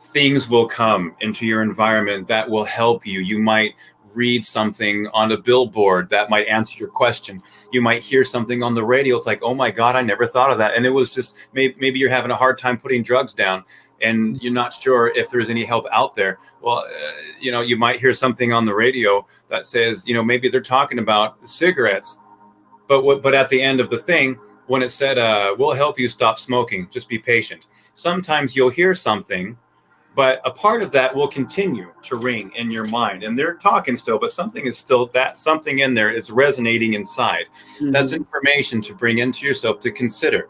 Speaker 3: Things will come into your environment that will help you. You might read something on a billboard that might answer your question. You might hear something on the radio. It's like, oh my God, I never thought of that. And it was just, maybe you're having a hard time putting drugs down and you're not sure if there's any help out there. Well, you might hear something on the radio that says, maybe they're talking about cigarettes, but at the end of the thing, when it said, we'll help you stop smoking, just be patient. Sometimes you'll hear something, But a part of that will continue to ring in your mind, and they're talking still, but something is still, that something in there is resonating inside. That's information to bring into yourself to consider.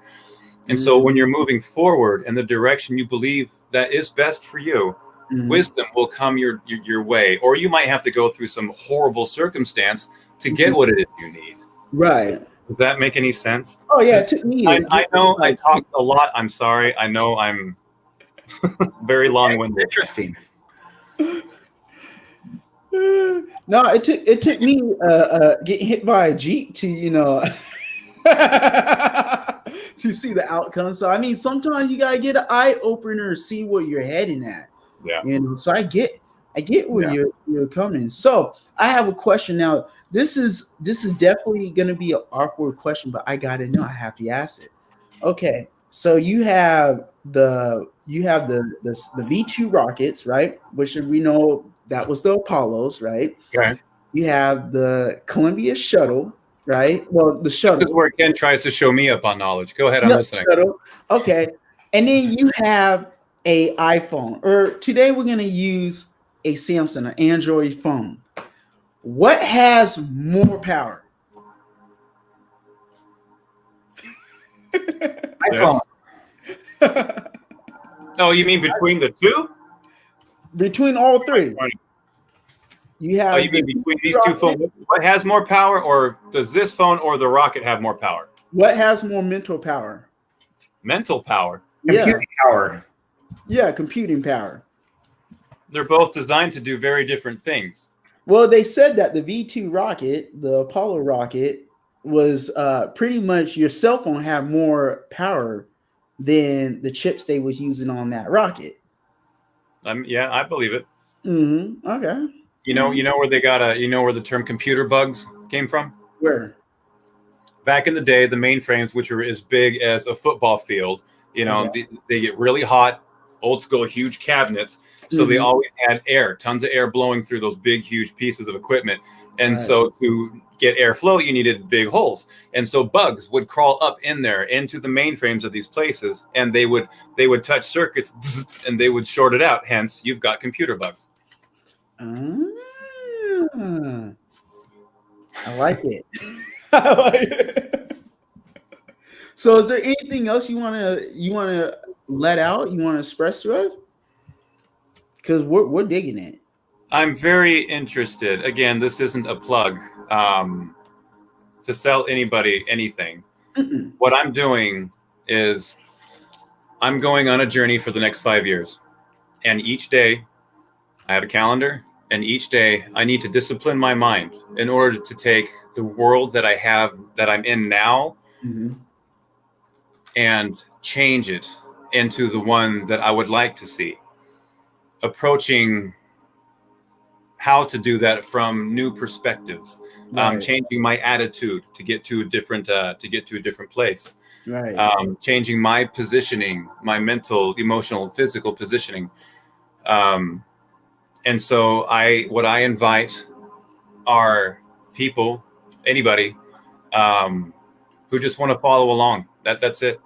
Speaker 3: And so when you're moving forward in the direction you believe that is best for you, wisdom will come your way, or you might have to go through some horrible circumstance to get what it is you need.
Speaker 2: Right.
Speaker 3: Does that make any sense?
Speaker 2: Oh yeah, it took me.
Speaker 3: I know I talked a lot. I'm sorry. I know I'm very long-winded.
Speaker 1: Interesting.
Speaker 2: No, it took me getting hit by a Jeep to, you know, to see the outcome. So I mean, sometimes you gotta get an eye opener, see where you're heading at.
Speaker 3: Yeah.
Speaker 2: And so I get where you're coming. So I have a question now. This is definitely gonna be an awkward question, but I gotta know. I have to ask it. Okay, so you have the V2 rockets, right? Which we know that was the Apollos, right?
Speaker 3: Okay.
Speaker 2: You have the Columbia shuttle, right? Well, the shuttle.
Speaker 3: This is where Ken tries to show me up on knowledge. Go ahead, I'm listening.
Speaker 2: Shuttle. Okay, and then you have a iPhone, or today we're gonna use a Samsung, an Android phone. What has more power?
Speaker 1: iPhone.
Speaker 3: Oh, you mean between the two?
Speaker 2: Between all three. You have.
Speaker 3: Oh, you mean between these two phones? What has more power, or does this phone or the rocket have more power?
Speaker 2: What has more mental power?
Speaker 3: Mental power.
Speaker 1: Computing power.
Speaker 2: Yeah, computing power.
Speaker 3: They're both designed to do very different things.
Speaker 2: Well, they said that the V2 rocket, the Apollo rocket, was pretty much your cell phone had more power than the chips they was using on that rocket.
Speaker 3: Yeah, I believe it.
Speaker 2: Okay.
Speaker 3: You know where they got where the term computer bugs came from?
Speaker 2: Where?
Speaker 3: Back in the day, the mainframes, which were as big as a football field, they get really hot, old school, huge cabinets. So they always had air, tons of air blowing through those big, huge pieces of equipment. And so to get airflow, you needed big holes. And so bugs would crawl up in there into the mainframes of these places, and they would touch circuits and they would short it out. Hence, you've got computer bugs.
Speaker 2: I like it. I like it. So is there anything else you wanna let out? You want to express to us? Because we're digging it.
Speaker 3: I'm very interested. Again, this isn't a plug to sell anybody anything. What I'm doing is I'm going on a journey for the next 5 years. And each day I have a calendar, and each day I need to discipline my mind in order to take the world that I'm in now and change it into the one that I would like to see. Approaching how to do that from new perspectives, changing my attitude to get to a different place, changing my positioning, my mental, emotional, physical positioning. And so what I invite are people, anybody, who just want to follow along. That's it.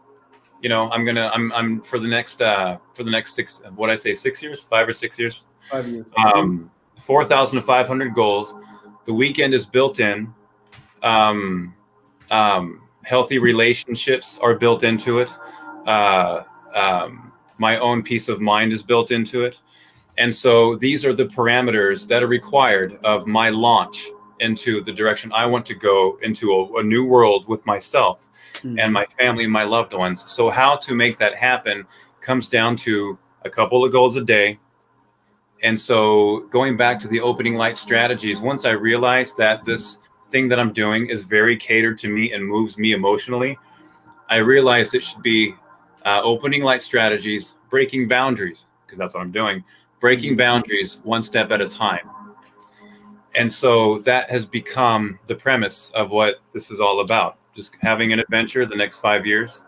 Speaker 3: I'm for the next 6 years, 5 or 6 years.
Speaker 2: 5 years.
Speaker 3: 4,500 goals. The weekend is built in. Healthy relationships are built into it. My own peace of mind is built into it. And so these are the parameters that are required of my launch into the direction I want to go, into a new world with myself and my family and my loved ones. So how to make that happen comes down to a couple of goals a day. And so going back to the opening light strategies, once I realized that this thing that I'm doing is very catered to me and moves me emotionally, I realized it should be opening light strategies, breaking boundaries, because that's what I'm doing, breaking boundaries one step at a time. And so that has become the premise of what this is all about, just having an adventure the next 5 years.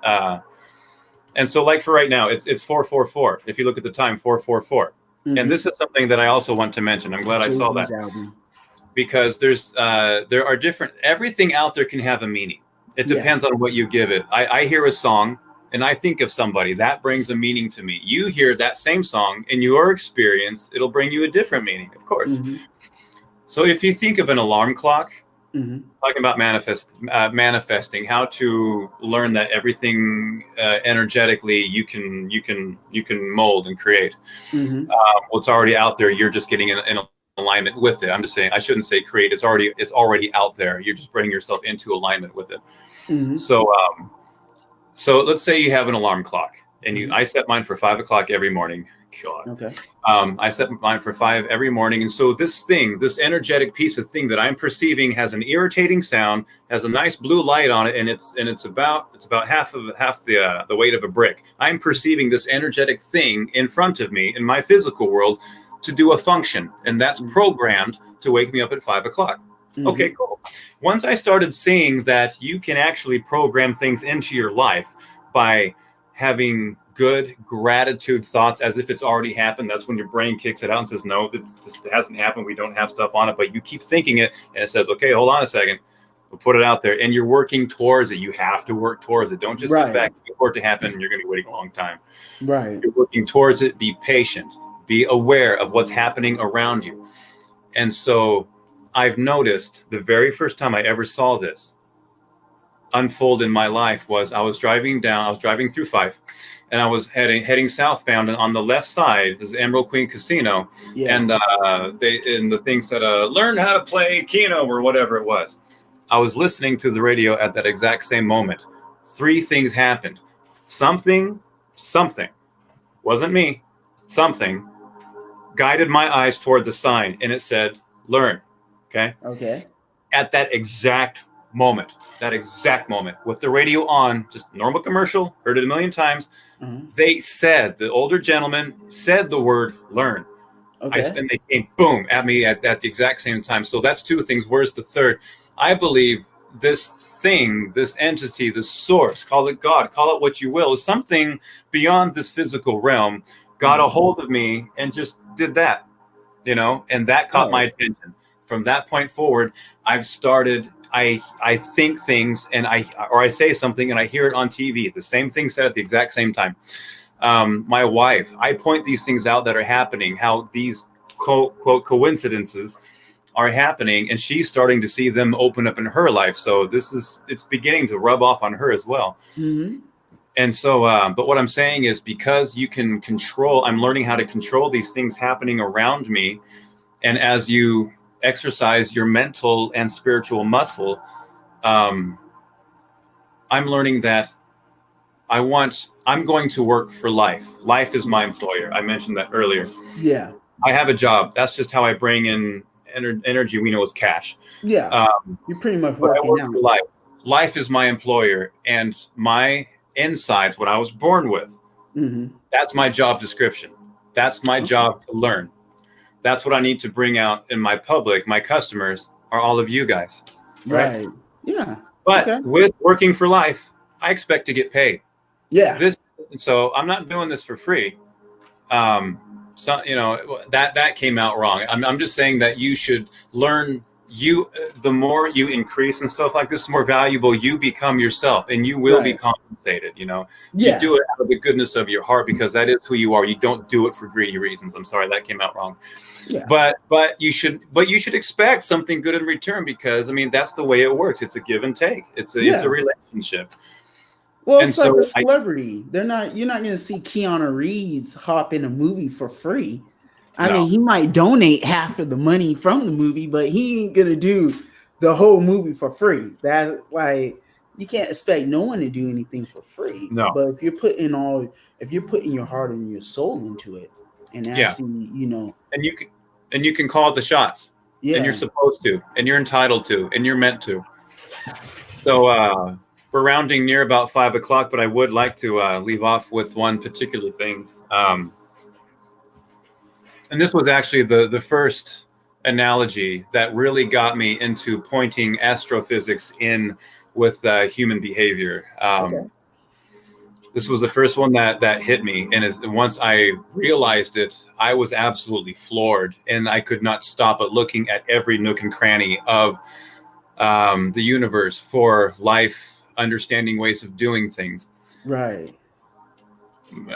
Speaker 3: And so like for right now, it's 444. If you look at the time, 444. And this is something that I also want to mention. I'm glad I saw that. Because there are different, everything out there can have a meaning. It depends on what you give it. I hear a song and I think of somebody, that brings a meaning to me. You hear that same song in your experience, it'll bring you a different meaning, of course.
Speaker 2: Mm-hmm.
Speaker 3: So if you think of an alarm clock,
Speaker 2: Mm-hmm.
Speaker 3: talking about manifesting, how to learn that everything energetically you can mold and create.
Speaker 2: Mm-hmm.
Speaker 3: What's already out there, you're just getting in alignment with it. I'm just saying, I shouldn't say create. It's already out there. You're just bringing yourself into alignment with it.
Speaker 2: Mm-hmm.
Speaker 3: So let's say you have an alarm clock, and I set mine for 5 o'clock every morning. God.
Speaker 2: Okay.
Speaker 3: I set mine for 5 every morning, and so this energetic piece of thing that I'm perceiving has an irritating sound, has a nice blue light on it, and it's about half the weight of a brick. I'm perceiving this energetic thing in front of me in my physical world to do a function, and that's programmed to wake me up at 5 o'clock. Mm-hmm. Okay, cool. Once I started seeing that you can actually program things into your life by having good gratitude thoughts as if it's already happened, that's when your brain kicks it out and says, no, this hasn't happened. We don't have stuff on it, but you keep thinking it, and it says, okay, hold on a second. We'll put it out there, and you're working towards it. You have to work towards it. Don't just sit back and wait for it to happen, and you're going to be waiting a long time.
Speaker 2: Right.
Speaker 3: You're working towards it. Be patient. Be aware of what's happening around you. And so I've noticed the very first time I ever saw this unfold in my life was I was driving through 5, and I was heading southbound, and on the left side there's Emerald Queen Casino. Yeah. And the thing said learn how to play Keno or whatever it was. I was listening to the radio at that exact same moment. 3 things happened. Something wasn't me, something guided my eyes toward the sign, and it said learn. Okay. At that exact moment, with the radio on, just normal commercial, heard it a million times. Mm-hmm. The older gentleman said the word learn. Okay. And they came boom at me at the exact same time. So that's 2 things. Where's the third? I believe this thing, this entity, this source, call it God, call it what you will, is something beyond this physical realm, got a hold of me and just did that, and that caught my attention. From that point forward, I've started, I think things, and I say something and I hear it on TV, the same thing said at the exact same time. My wife, I point these things out that are happening, how these quote coincidences are happening, and she's starting to see them open up in her life. So it's beginning to rub off on her as well. Mm-hmm. And so, but what I'm saying is, because you can control, I'm learning how to control these things happening around me. And as you exercise your mental and spiritual muscle, I'm learning that I'm going to work for life. Life is my employer. I mentioned that earlier. Yeah. I have a job. That's just how I bring in energy we know as cash. Yeah.
Speaker 2: You're pretty much working out.
Speaker 3: For life. Life is my employer, and my insides, what I was born with, that's my job description. That's my job to learn. That's what I need to bring out in my public. My customers are all of you guys.
Speaker 2: Right. Yeah.
Speaker 3: But with working for life, I expect to get paid.
Speaker 2: Yeah.
Speaker 3: So I'm not doing this for free. So that came out wrong. I'm just saying that you should learn. The more you increase and stuff like this, the more valuable you become yourself, and you will be compensated. You do it out of the goodness of your heart, because that is who you are. You don't do it for greedy reasons. I'm sorry, that came out wrong. Yeah. But you should expect something good in return, because that's the way it works. It's a give and take. It's a relationship.
Speaker 2: Well, it's like a celebrity. You're not going to see Keanu Reeves hop in a movie for free. I mean, he might donate half of the money from the movie, but he ain't gonna do the whole movie for free. That's like, you can't expect no one to do anything for free.
Speaker 3: No.
Speaker 2: But if you're putting your heart and your soul into it, and actually,
Speaker 3: and you can call the shots. Yeah. And you're supposed to, and you're entitled to, and you're meant to. So we're rounding near about 5 o'clock, but I would like to leave off with one particular thing. And this was actually the first analogy that really got me into pointing astrophysics in with human behavior. This was the first one that hit me. And once I realized it, I was absolutely floored. And I could not stop at looking at every nook and cranny of the universe for life, understanding ways of doing things.
Speaker 2: Right.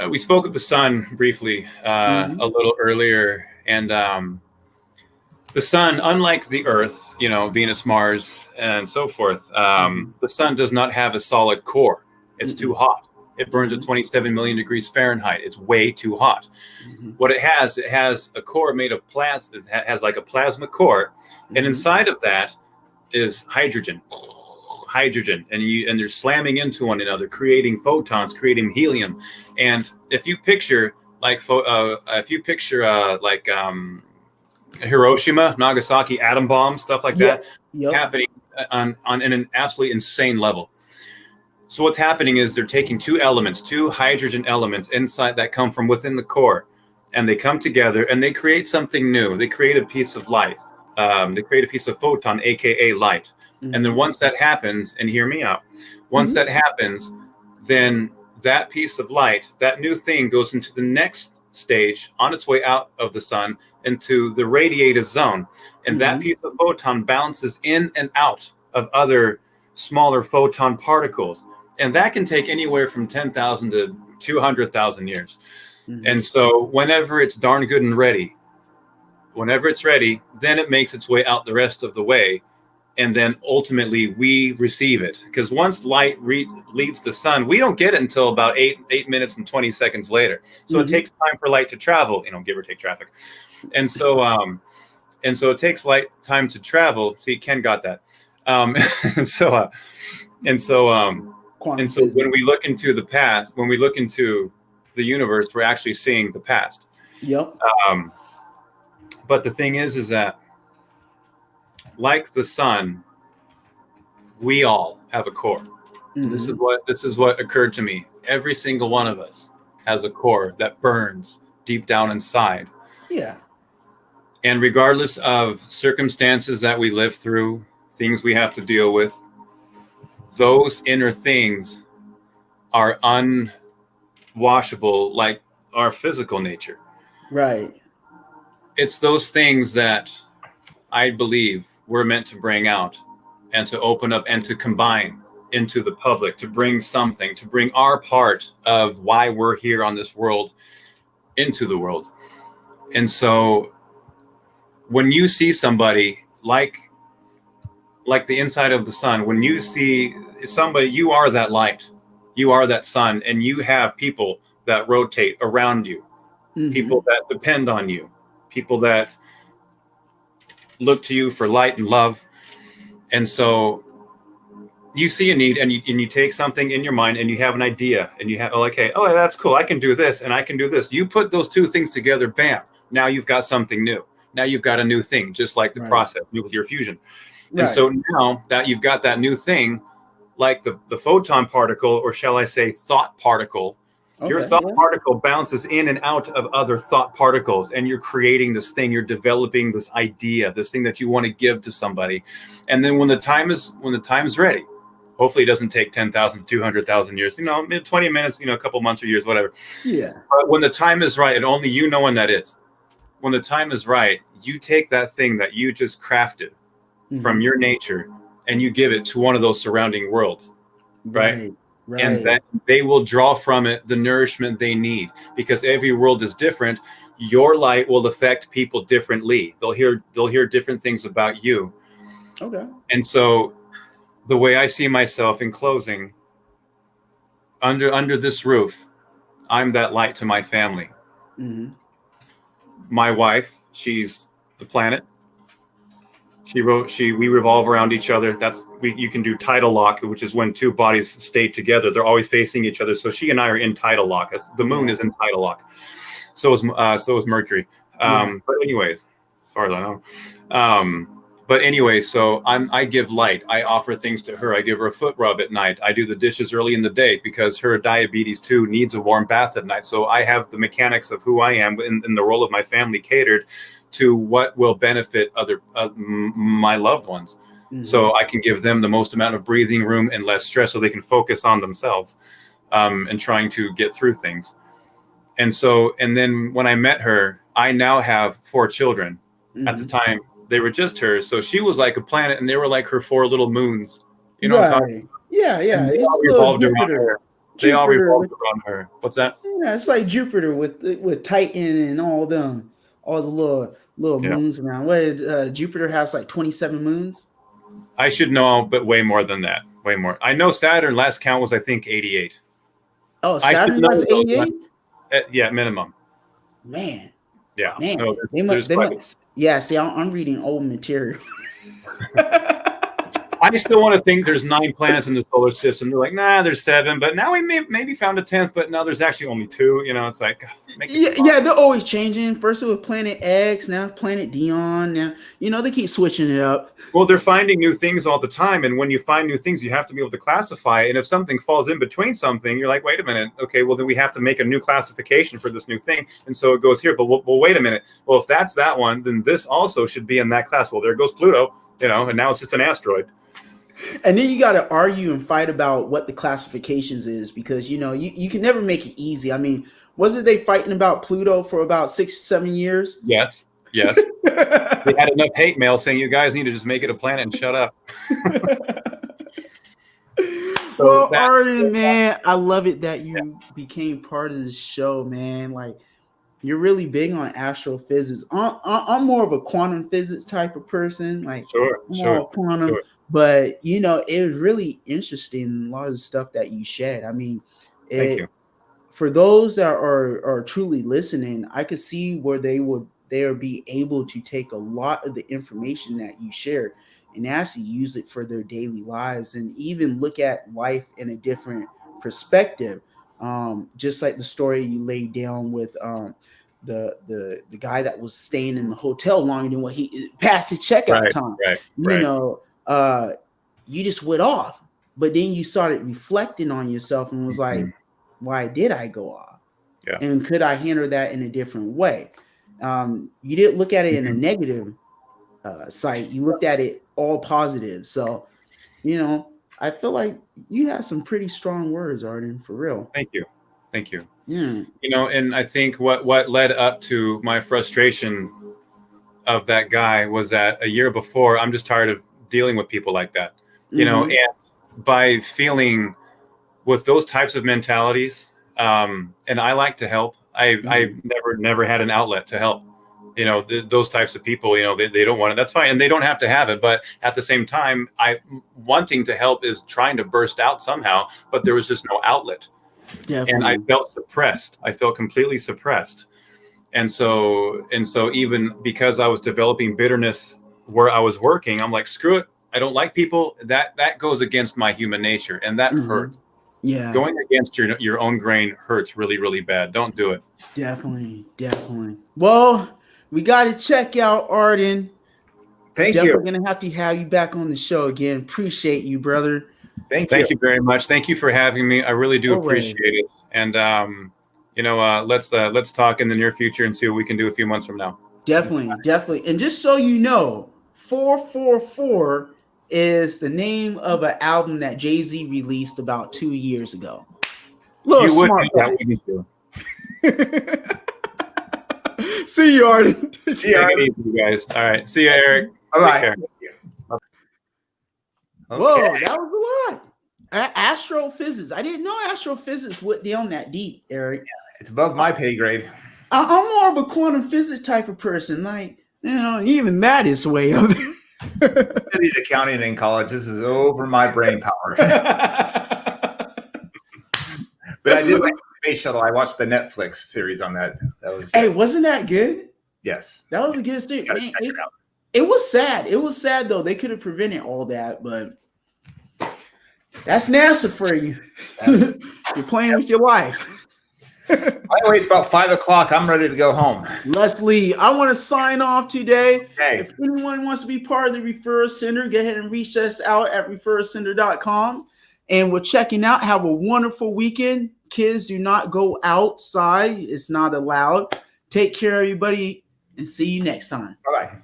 Speaker 3: we spoke of the sun briefly a little earlier, and the sun, unlike the Earth, Venus, Mars, and so forth, the sun does not have a solid core. It's too hot. It burns at 27 million degrees Fahrenheit. It's way too hot. What it has a core made of plasma. It has like a plasma core, and inside of that is hydrogen, and they're slamming into one another, creating photons, creating helium. And if you picture Hiroshima, Nagasaki, atom bomb, stuff like that, happening on an absolutely insane level. So what's happening is they're taking two hydrogen elements inside that come from within the core, and they come together and they create something new. They create a piece of light. They create a piece of photon, aka light. And then once that happens, and hear me out, once that happens, then that piece of light, that new thing, goes into the next stage on its way out of the sun into the radiative zone. And that piece of photon bounces in and out of other smaller photon particles. And that can take anywhere from 10,000 to 200,000 years. And so whenever it's darn good and ready, then it makes its way out the rest of the way. And then ultimately we receive it. Because once light leaves the sun, we don't get it until about 8 minutes and 20 seconds later. So it takes time for light to travel, give or take traffic. And so it takes light time to travel. See, Ken got that. And so when we look into the past, when we look into the universe, we're actually seeing the past. But the thing is that, like the sun, we all have a core. This is what occurred to me. Every single one of us has a core that burns deep down inside. And regardless of circumstances that we live through, things we have to deal with, those inner things are unwashable, like our physical nature. It's those things that I believe we're meant to bring out and to open up and to combine into the public, to bring something, to bring our part of why we're here on this world into the world. And so when you see somebody like the inside of the sun, when you see somebody, you are that light, you are that sun, and you have people that rotate around you, people that depend on you, people that look to you for light and love. And so you see a need, and you take something in your mind, and you have an idea, and you have that's cool, I can do this and I can do this. You put those two things together, bam, now you've got something new. Now you've got a new thing, just like the process, nuclear fusion. And so now that you've got that new thing, like the photon particle, or shall I say thought particle, your thought particle bounces in and out of other thought particles, and you're creating this thing, you're developing this idea, this thing that you want to give to somebody. And then when the time is ready, hopefully it doesn't take 10,000, 200,000 years, 20 minutes, a couple months or years, whatever. But when the time is right, and only you know when that is, when the time is right, you take that thing that you just crafted from your nature, and you give it to one of those surrounding worlds, right? And then they will draw from it the nourishment they need, because every world is different. Your light will affect people differently. They'll hear different things about you. And so the way I see myself in closing, under this roof, I'm that light to my family. My wife, she's the planet. We revolve around each other. You can do tidal lock, which is when two bodies stay together. They're always facing each other. So she and I are in tidal lock. The moon is in tidal lock. So is Mercury. But anyways, as far as I know. So I give light. I offer things to her. I give her a foot rub at night. I do the dishes early in the day because her diabetes too needs a warm bath at night. So I have the mechanics of who I am in the role of my family catered to what will benefit my loved ones. So I can give them the most amount of breathing room and less stress, so they can focus on themselves and trying to get through things. And then when I met her, I now have 4 children. At the time, they were just hers. So she was like a planet, and they were like her 4 little moons. You know what I'm talking about?
Speaker 2: Yeah.
Speaker 3: We revolved around her. They all
Speaker 2: Jupiter
Speaker 3: revolve
Speaker 2: with-
Speaker 3: around her. What's that?
Speaker 2: Yeah, it's like Jupiter with Titan and all the little
Speaker 3: Yeah.
Speaker 2: moons around. What Jupiter has like 27 moons.
Speaker 3: I should know, but way more than that. Way more. I know Saturn last count was I think 88.
Speaker 2: Oh,
Speaker 3: I should
Speaker 2: Saturn
Speaker 3: know
Speaker 2: has
Speaker 3: those
Speaker 2: 88.
Speaker 3: Yeah, minimum.
Speaker 2: Man,
Speaker 3: Yeah.
Speaker 2: man,
Speaker 3: No,
Speaker 2: they
Speaker 3: there's
Speaker 2: must. Yeah, see, I'm reading old material.
Speaker 3: I still want to think there's 9 planets in the solar system. They're like, nah, there's 7, but now we maybe found a 10th, but no, there's actually only 2. You know, it's like,
Speaker 2: Yeah, they're always changing. First it was Planet X, now Planet Dion. Now they keep switching it up.
Speaker 3: Well, they're finding new things all the time, and when you find new things, you have to be able to classify it. And if something falls in between something, you're like, wait a minute, okay, well then we have to make a new classification for this new thing, and so it goes here. But well, wait a minute. Well, if that's that one, then this also should be in that class. Well, there goes Pluto, and now it's just an asteroid.
Speaker 2: And then you got to argue and fight about what the classifications is, because you can never make it easy. I mean, wasn't they fighting about Pluto for about 6-7 years?
Speaker 3: Yes. They had enough hate mail saying you guys need to just make it a planet and shut up.
Speaker 2: Well, Arden, man, I love it that you became part of the show, man. Like, you're really big on astrophysics. I'm more of a quantum physics type of person. Like,
Speaker 3: Sure.
Speaker 2: Quantum. Sure. But it was really interesting, a lot of the stuff that you shared. I mean,
Speaker 3: thank you.
Speaker 2: For those that are truly listening, I could see where they would be able to take a lot of the information that you shared and actually use it for their daily lives, and even look at life in a different perspective. Just like the story you laid down with the guy that was staying in the hotel longer than what he passed his checkout time. Right. You just went off, but then you started reflecting on yourself and was like, why did I go off? Yeah. And could I handle that in a different way? You didn't look at it in a negative site. You looked at it all positive. So, I feel like you have some pretty strong words, Arden, for real.
Speaker 3: Thank you.
Speaker 2: Yeah.
Speaker 3: And I think what led up to my frustration of that guy was that a year before, I'm just tired of dealing with people like that, and by feeling with those types of mentalities, and I like to help. I never had an outlet to help. Those types of people, they don't want it. That's fine. And they don't have to have it. But at the same time, wanting to help is trying to burst out somehow, but there was just no outlet. Definitely. And I felt suppressed. I felt completely suppressed. And so even because I was developing bitterness where I was working, I'm like, screw it. I don't like people. That goes against my human nature, and that hurts. Yeah. Going against your own grain hurts really, really bad. Don't do it.
Speaker 2: Definitely. Well, we got to check out Arden.
Speaker 1: Thank you.
Speaker 2: Definitely going to have you back on the show again. Appreciate you, brother.
Speaker 3: Thank you very much. Thank you for having me. I really do appreciate it. And let's talk in the near future and see what we can do a few months from now.
Speaker 2: Definitely. And just so you know, 444 is the name of an album that Jay-Z released about 2 years ago.
Speaker 3: You would think that, wouldn't you?
Speaker 2: See you, Arden.
Speaker 3: See you, guys. All right. See you, Eric.
Speaker 1: Bye.
Speaker 2: Okay. Whoa, that was a lot. Astrophysics. I didn't know astrophysics went down that deep, Eric.
Speaker 1: Yeah, it's above my pay grade.
Speaker 2: I'm more of a quantum physics type of person. Like, even that is way up there.
Speaker 1: I studied accounting in college. This is over my brain power. But I did like Space Shuttle. I watched the Netflix series on that. That was good.
Speaker 2: Hey, wasn't that good?
Speaker 1: Yes.
Speaker 2: That was a good series. It was sad. It was sad though. They could have prevented all that, but that's NASA for you. You're playing with your life.
Speaker 1: By the way, it's about 5 o'clock. I'm ready to go home.
Speaker 2: Leslie, I want to sign off today.
Speaker 1: Okay.
Speaker 2: If anyone wants to be part of the Referral Center, go ahead and reach us out at referralcenter.com. And we're checking out. Have a wonderful weekend. Kids, do not go outside. It's not allowed. Take care, everybody, and see you next time.
Speaker 1: Bye-bye.